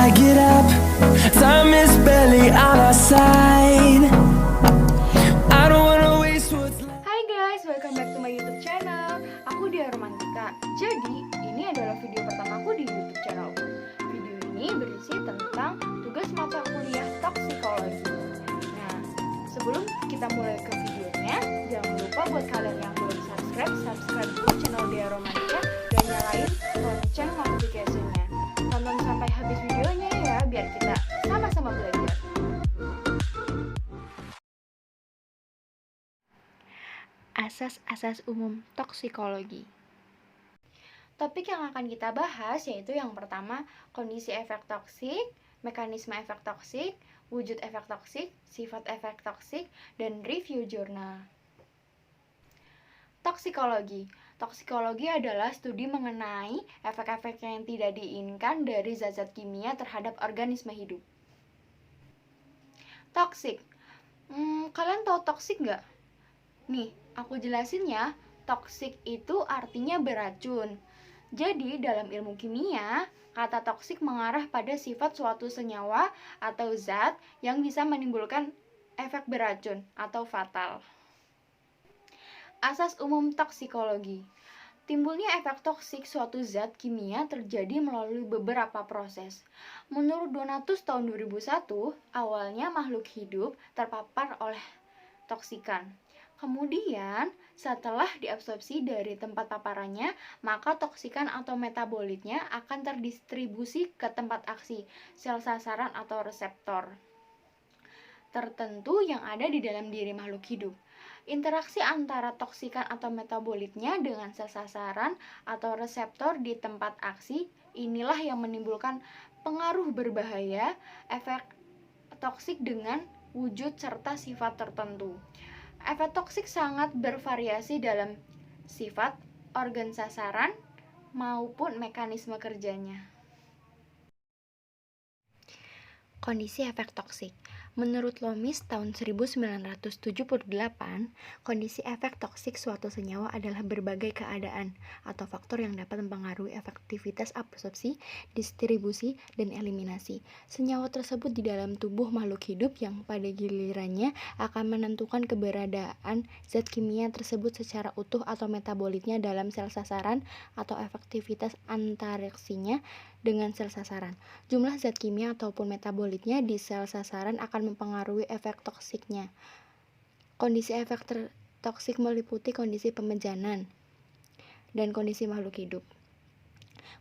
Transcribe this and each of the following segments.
I get up, time is barely on our side. I don't wanna waste what's left. Hai guys, welcome back to my YouTube channel. Aku Dia Romantika. Jadi, ini adalah video pertamaku di YouTube channel. Video ini berisi tentang tugas mata kuliah toksikologi. Nah, sebelum kita mulai ke videonya, jangan lupa buat kalian yang belum subscribe dulu channel Dia Romantika dan nyalain lonceng notifikasinya. Tonton sampai habis videonya ya, biar kita sama-sama belajar. Asas-asas umum toksikologi. Topik yang akan kita bahas yaitu yang pertama, kondisi efek toksik, mekanisme efek toksik, wujud efek toksik, sifat efek toksik, dan review jurnal. Toksikologi. Toksikologi adalah studi mengenai efek-efek yang tidak diinginkan dari zat-zat kimia terhadap organisme hidup. Toksik. Kalian tahu toksik nggak? Nih, aku jelasin ya. Toksik itu artinya beracun. Jadi, dalam ilmu kimia, kata toksik mengarah pada sifat suatu senyawa atau zat yang bisa menimbulkan efek beracun atau fatal. Asas umum toksikologi. Timbulnya efek toksik suatu zat kimia terjadi melalui beberapa proses. Menurut Donatus tahun 2001, awalnya makhluk hidup terpapar oleh toksikan. Kemudian, setelah diabsorpsi dari tempat paparannya, maka toksikan atau metabolitnya akan terdistribusi ke tempat aksi, sel sasaran atau reseptor tertentu yang ada di dalam diri makhluk hidup. Interaksi antara toksikan atau metabolitnya dengan sel sasaran atau reseptor di tempat aksi, inilah yang menimbulkan pengaruh berbahaya, efek toksik dengan wujud serta sifat tertentu. Efek toksik sangat bervariasi dalam sifat, organ sasaran, maupun mekanisme kerjanya. Kondisi efek toksik. Menurut Loomis tahun 1978, kondisi efek toksik suatu senyawa adalah berbagai keadaan atau faktor yang dapat mempengaruhi efektivitas absorpsi, distribusi, dan eliminasi senyawa tersebut di dalam tubuh makhluk hidup yang pada gilirannya akan menentukan keberadaan zat kimia tersebut secara utuh atau metabolitnya dalam sel sasaran atau efektivitas antaraksinya dengan sel sasaran. Jumlah zat kimia ataupun metabolitnya di sel sasaran akan mempengaruhi efek toksiknya. Kondisi efek toksik meliputi kondisi pemejanan dan kondisi makhluk hidup.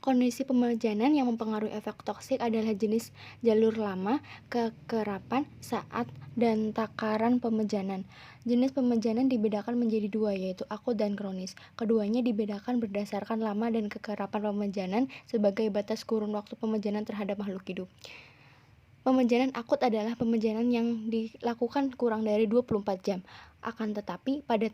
Kondisi pemejanan yang mempengaruhi efek toksik adalah jenis jalur lama, kekerapan, saat, dan takaran pemejanan. Jenis pemejanan dibedakan menjadi dua, yaitu akut dan kronis. Keduanya dibedakan berdasarkan lama dan kekerapan pemejanan sebagai batas kurun waktu pemejanan terhadap makhluk hidup. Pemejanan akut adalah pemejanan yang dilakukan kurang dari 24 jam. Akan tetapi, pada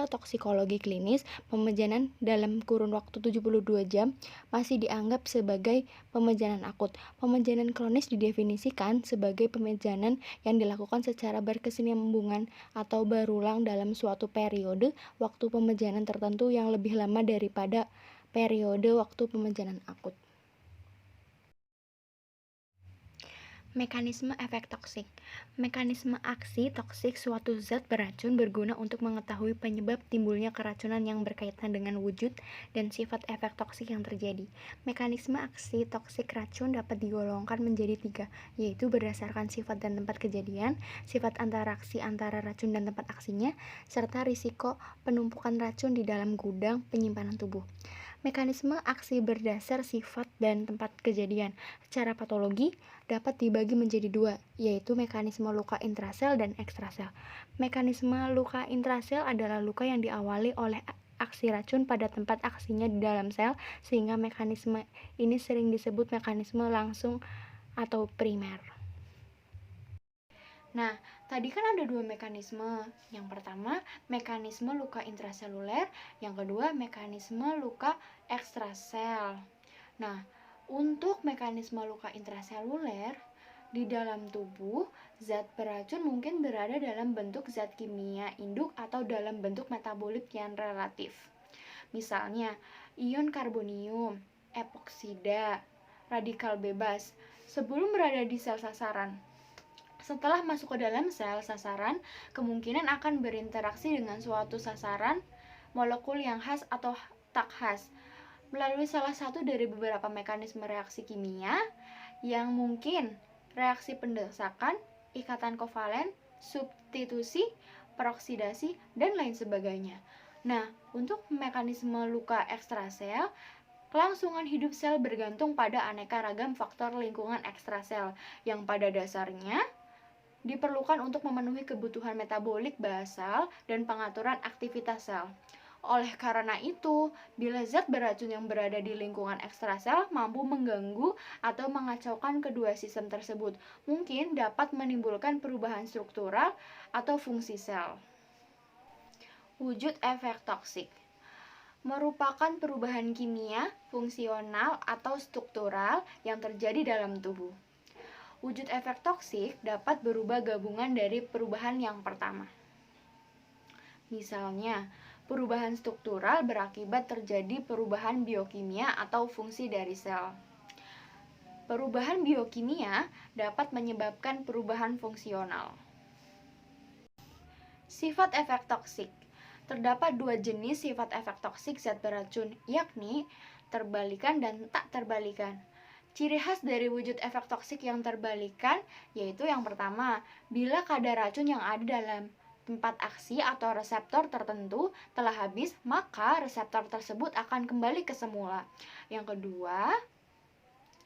toksikologi klinis, pemejanan dalam kurun waktu 72 jam masih dianggap sebagai pemejanan akut. Pemejanan kronis didefinisikan sebagai pemejanan yang dilakukan secara berkesinambungan atau berulang dalam suatu periode waktu pemejanan tertentu yang lebih lama daripada periode waktu pemejanan akut. Mekanisme efek toksik. Mekanisme aksi toksik suatu zat beracun berguna untuk mengetahui penyebab timbulnya keracunan yang berkaitan dengan wujud dan sifat efek toksik yang terjadi. Mekanisme aksi toksik racun dapat digolongkan menjadi 3, yaitu berdasarkan sifat dan tempat kejadian, sifat interaksi antara racun dan tempat aksinya, serta risiko penumpukan racun di dalam gudang penyimpanan tubuh. Mekanisme aksi berdasar sifat dan tempat kejadian secara patologi dapat dibagi menjadi 2, yaitu mekanisme luka intrasel dan ekstrasel. Mekanisme luka intrasel adalah luka yang diawali oleh aksi racun pada tempat aksinya di dalam sel, sehingga mekanisme ini sering disebut mekanisme langsung atau primer. Nah, tadi kan ada 2 mekanisme. Yang pertama, mekanisme luka intraseluler. Yang kedua, mekanisme luka ekstrasel. Nah, untuk mekanisme luka intraseluler, di dalam tubuh, zat beracun mungkin berada dalam bentuk zat kimia induk atau dalam bentuk metabolit yang relatif. Misalnya, ion karbonium, epoksida, radikal bebas sebelum berada di sel sasaran. Setelah masuk ke dalam sel sasaran, kemungkinan akan berinteraksi dengan suatu sasaran molekul yang khas atau tak khas melalui salah satu dari beberapa mekanisme reaksi kimia yang mungkin reaksi pendesakan, ikatan kovalen, substitusi, peroksidasi, dan lain sebagainya. Nah, untuk mekanisme luka ekstrasel, kelangsungan hidup sel bergantung pada aneka ragam faktor lingkungan ekstrasel yang pada dasarnya diperlukan untuk memenuhi kebutuhan metabolik basal dan pengaturan aktivitas sel. Oleh karena itu, bila zat beracun yang berada di lingkungan ekstrasel mampu mengganggu atau mengacaukan kedua sistem tersebut, mungkin dapat menimbulkan perubahan struktural atau fungsi sel. Wujud efek toksik merupakan perubahan kimia, fungsional, atau struktural yang terjadi dalam tubuh. Wujud efek toksik dapat berubah gabungan dari perubahan yang pertama. Misalnya, perubahan struktural berakibat terjadi perubahan biokimia atau fungsi dari sel. Perubahan biokimia dapat menyebabkan perubahan fungsional. Sifat efek toksik. Terdapat dua jenis sifat efek toksik zat beracun, yakni terbalikan dan tak terbalikan. Ciri khas dari wujud efek toksik yang terbalikan yaitu yang pertama, bila kadar racun yang ada dalam tempat aksi atau reseptor tertentu telah habis, maka reseptor tersebut akan kembali ke semula. Yang kedua,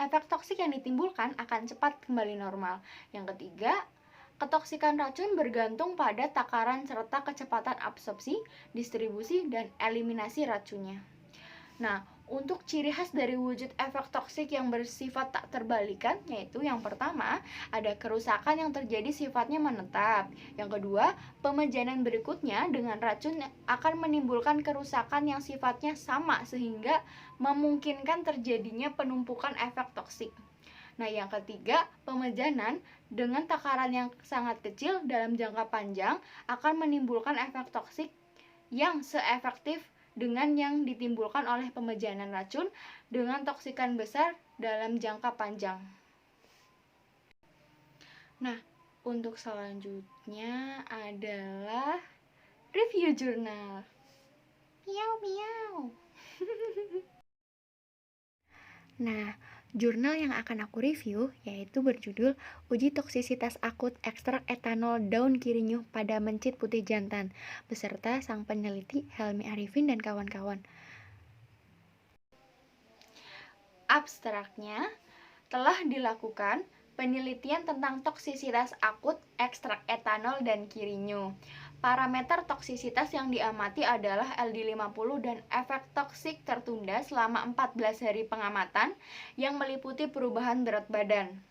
efek toksik yang ditimbulkan akan cepat kembali normal. Yang ketiga, ketoksikan racun bergantung pada takaran serta kecepatan absorpsi, distribusi, dan eliminasi racunnya. Nah, untuk ciri khas dari wujud efek toksik yang bersifat tak terbalikan, yaitu yang pertama, ada kerusakan yang terjadi sifatnya menetap. Yang kedua, pemejanan berikutnya dengan racun akan menimbulkan kerusakan yang sifatnya sama sehingga memungkinkan terjadinya penumpukan efek toksik. Nah, yang ketiga, pemejanan dengan takaran yang sangat kecil dalam jangka panjang akan menimbulkan efek toksik yang seefektif dengan yang ditimbulkan oleh pemejanan racun dengan toksikan besar dalam jangka panjang. Nah, untuk selanjutnya adalah review jurnal. Miau miau. Nah, jurnal yang akan aku review yaitu berjudul Uji Toksisitas Akut Ekstrak Etanol Daun Kirinyuh pada Mencit Putih Jantan beserta sang peneliti Helmi Arifin dan kawan-kawan. Abstraknya, telah dilakukan penelitian tentang toksisitas akut ekstrak etanol dan kirinyuh. Parameter toksisitas yang diamati adalah LD50 dan efek toksik tertunda selama 14 hari pengamatan yang meliputi perubahan berat badan,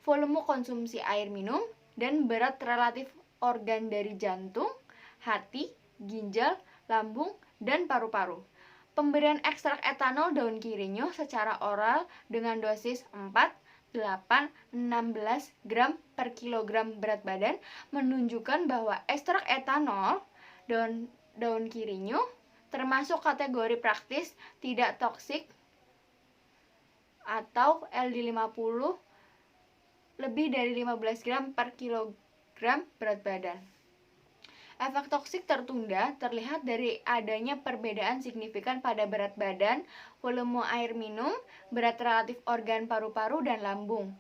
volume konsumsi air minum, dan berat relatif organ dari jantung, hati, ginjal, lambung, dan paru-paru. Pemberian ekstrak etanol daun kirinyuh secara oral dengan dosis 4, 8, 16 gram per kilogram berat badan menunjukkan bahwa ekstrak etanol daun kirinyuh termasuk kategori praktis tidak toksik atau LD50 lebih dari 15 gram per kilogram berat badan. Efek toksik tertunda terlihat dari adanya perbedaan signifikan pada berat badan, volume air minum, berat relatif organ paru-paru dan lambung.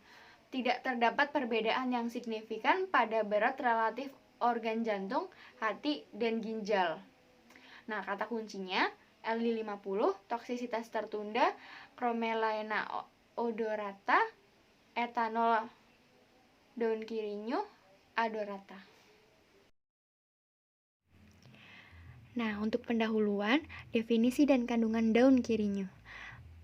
Tidak terdapat perbedaan yang signifikan pada berat relatif organ jantung, hati, dan ginjal. Nah, kata kuncinya LD50, toksisitas tertunda, Cromelaena odorata, etanol daun kirinyuh, adorata. Nah, untuk pendahuluan, definisi dan kandungan daun kirinyuh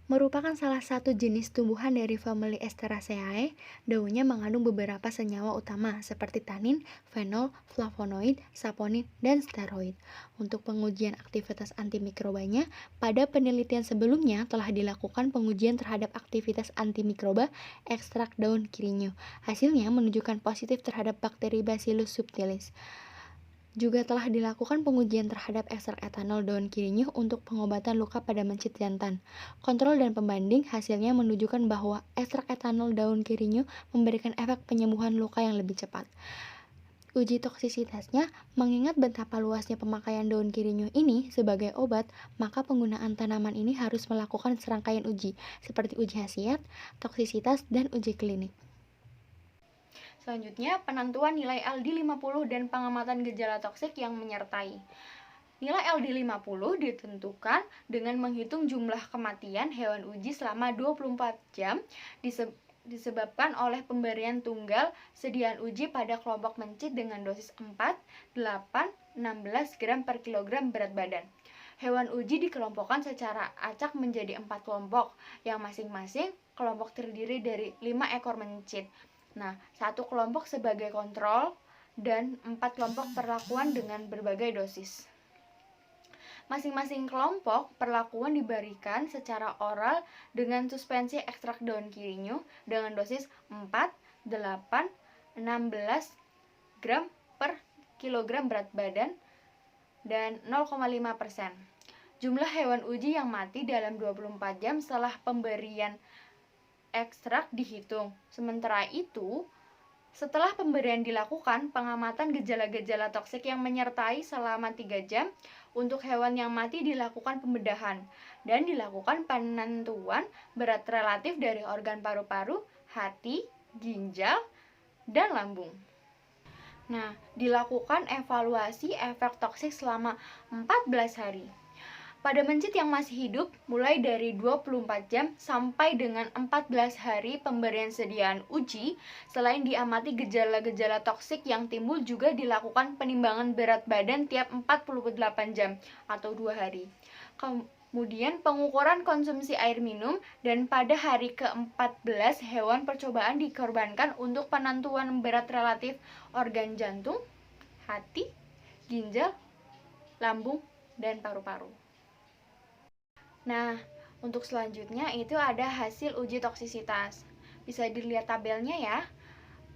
merupakan salah satu jenis tumbuhan dari famili Asteraceae. Daunnya mengandung beberapa senyawa utama seperti tanin, fenol, flavonoid, saponin, dan steroid. Untuk pengujian aktivitas antimikrobanya, pada penelitian sebelumnya telah dilakukan pengujian terhadap aktivitas antimikroba ekstrak daun kirinyuh. Hasilnya menunjukkan positif terhadap bakteri Bacillus subtilis. Juga telah dilakukan pengujian terhadap ekstrak etanol daun kirinyuh untuk pengobatan luka pada mencit jantan. Kontrol dan pembanding hasilnya menunjukkan bahwa ekstrak etanol daun kirinyuh memberikan efek penyembuhan luka yang lebih cepat. Uji toksisitasnya, mengingat betapa luasnya pemakaian daun kirinyuh ini sebagai obat, maka penggunaan tanaman ini harus melakukan serangkaian uji, seperti uji khasiat, toksisitas, dan uji klinik. Selanjutnya, penentuan nilai LD50 dan pengamatan gejala toksik yang menyertai. Nilai LD50 ditentukan dengan menghitung jumlah kematian hewan uji selama 24 jam disebabkan oleh pemberian tunggal sediaan uji pada kelompok mencit dengan dosis 4, 8, 16 gram per kilogram berat badan. Hewan uji dikelompokkan secara acak menjadi 4 kelompok, yang masing-masing kelompok terdiri dari 5 ekor mencit. Nah, 1 kelompok sebagai kontrol dan 4 kelompok perlakuan dengan berbagai dosis. Masing-masing kelompok perlakuan diberikan secara oral dengan suspensi ekstrak daun kirinyuh dengan dosis 4, 8, 16 gram per kilogram berat badan dan 0,5%. Jumlah hewan uji yang mati dalam 24 jam setelah pemberian ekstrak dihitung. Sementara itu, setelah pemberian dilakukan, pengamatan gejala-gejala toksik yang menyertai selama 3 jam. Untuk hewan yang mati dilakukan pembedahan dan dilakukan penentuan berat relatif dari organ paru-paru, hati, ginjal, dan lambung. Nah, dilakukan evaluasi efek toksik selama 14 hari. Pada mencit yang masih hidup, mulai dari 24 jam sampai dengan 14 hari pemberian sediaan uji, selain diamati gejala-gejala toksik yang timbul, juga dilakukan penimbangan berat badan tiap 48 jam atau 2 hari. Kemudian pengukuran konsumsi air minum, dan pada hari ke-14 hewan percobaan dikorbankan untuk penentuan berat relatif organ jantung, hati, ginjal, lambung, dan paru-paru. Nah, untuk selanjutnya itu ada hasil uji toksisitas. Bisa dilihat tabelnya ya.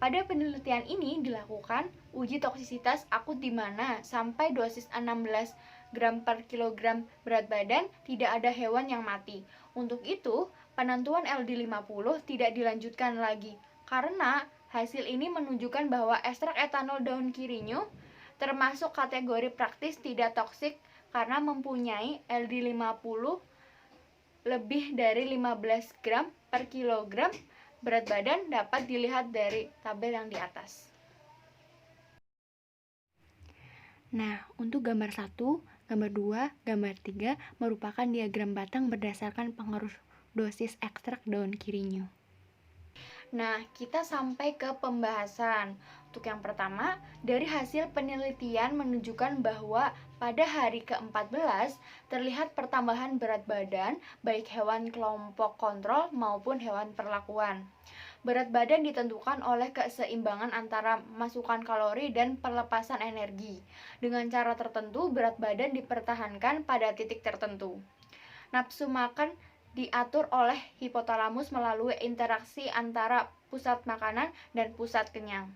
Pada penelitian ini dilakukan uji toksisitas akut di mana sampai dosis 16 gram per kilogram berat badan tidak ada hewan yang mati. Untuk itu, penentuan LD50 tidak dilanjutkan lagi karena hasil ini menunjukkan bahwa ekstrak etanol daun kirinyuh termasuk kategori praktis tidak toksik karena mempunyai LD50 lebih dari 15 gram per kilogram berat badan, dapat dilihat dari tabel yang di atas. Nah, untuk gambar 1, gambar 2, gambar 3 merupakan diagram batang berdasarkan pengaruh dosis ekstrak daun kirinyuh. Nah, kita sampai ke pembahasan. Untuk yang pertama, dari hasil penelitian menunjukkan bahwa pada hari ke-14 terlihat pertambahan berat badan baik hewan kelompok kontrol maupun hewan perlakuan. Berat badan ditentukan oleh keseimbangan antara masukan kalori dan pelepasan energi. Dengan cara tertentu, berat badan dipertahankan pada titik tertentu. Nafsu makan diatur oleh hipotalamus melalui interaksi antara pusat makanan dan pusat kenyang.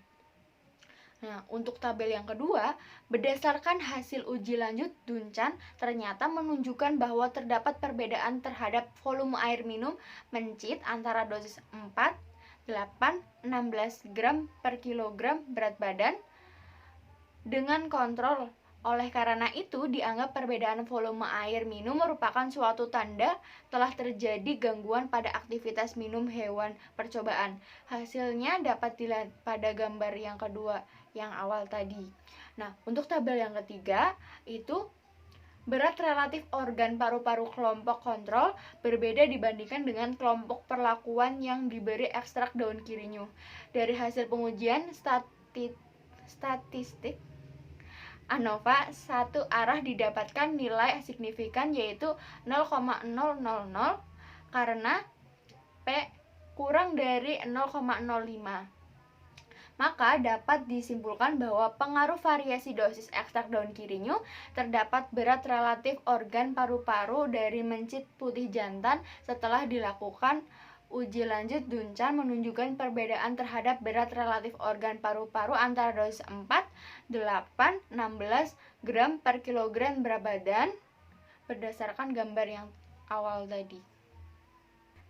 Nah, untuk tabel yang kedua, berdasarkan hasil uji lanjut Duncan, ternyata menunjukkan bahwa terdapat perbedaan terhadap volume air minum mencit antara dosis 4, 8, 16 gram per kilogram berat badan dengan kontrol. Oleh karena itu, dianggap perbedaan volume air minum merupakan suatu tanda telah terjadi gangguan pada aktivitas minum hewan percobaan. Hasilnya dapat dilihat pada gambar yang kedua yang awal tadi. Nah, untuk tabel yang ketiga, itu berat relatif organ paru-paru kelompok kontrol berbeda dibandingkan dengan kelompok perlakuan yang diberi ekstrak daun kirinyuh. Dari hasil pengujian statistik ANOVA, satu arah didapatkan nilai signifikan yaitu 0,000 karena P kurang dari 0,05. Maka dapat disimpulkan bahwa pengaruh variasi dosis ekstrak daun kirinyuh terdapat berat relatif organ paru-paru dari mencit putih jantan setelah dilakukan Uji lanjut Duncan menunjukkan perbedaan terhadap berat relatif organ paru-paru antara dosis 4, 8, 16 gram per kilogram berat badan berdasarkan gambar yang awal tadi.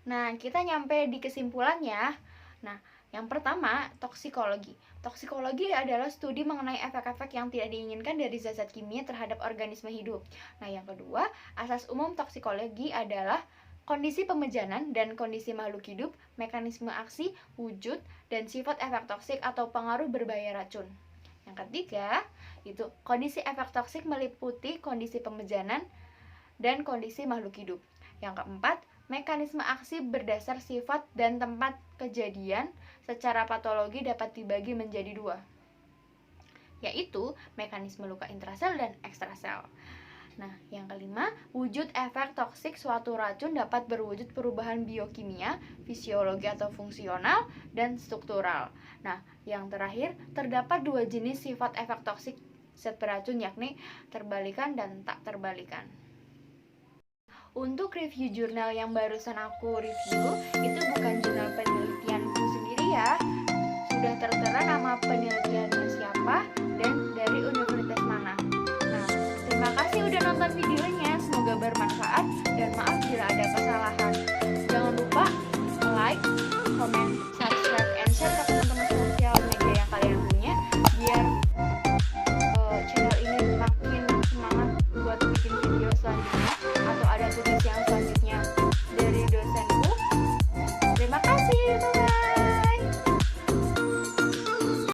Nah, kita nyampe di kesimpulannya. Nah, yang pertama, toksikologi. Toksikologi adalah studi mengenai efek-efek yang tidak diinginkan dari zat-zat kimia terhadap organisme hidup. Nah, yang kedua, asas umum toksikologi adalah kondisi pemejanan dan kondisi makhluk hidup, mekanisme aksi, wujud, dan sifat efek toksik atau pengaruh berbahaya racun. Yang ketiga, itu kondisi efek toksik meliputi kondisi pemejanan dan kondisi makhluk hidup. Yang keempat, mekanisme aksi berdasar sifat dan tempat kejadian secara patologi dapat dibagi menjadi dua, yaitu mekanisme luka intrasel dan ekstrasel. Nah, yang kelima, wujud efek toksik suatu racun dapat berwujud perubahan biokimia, fisiologi atau fungsional, dan struktural. Nah, yang terakhir, terdapat dua jenis sifat efek toksik zat beracun, yakni terbalikan dan tak terbalikan. Untuk review jurnal yang barusan aku review, itu bukan jurnal penelitianku sendiri ya. Sudah tertera nama penelitiannya siapa dan dari universitas mana. Nah, terima kasih udah nonton videonya, semoga bermanfaat.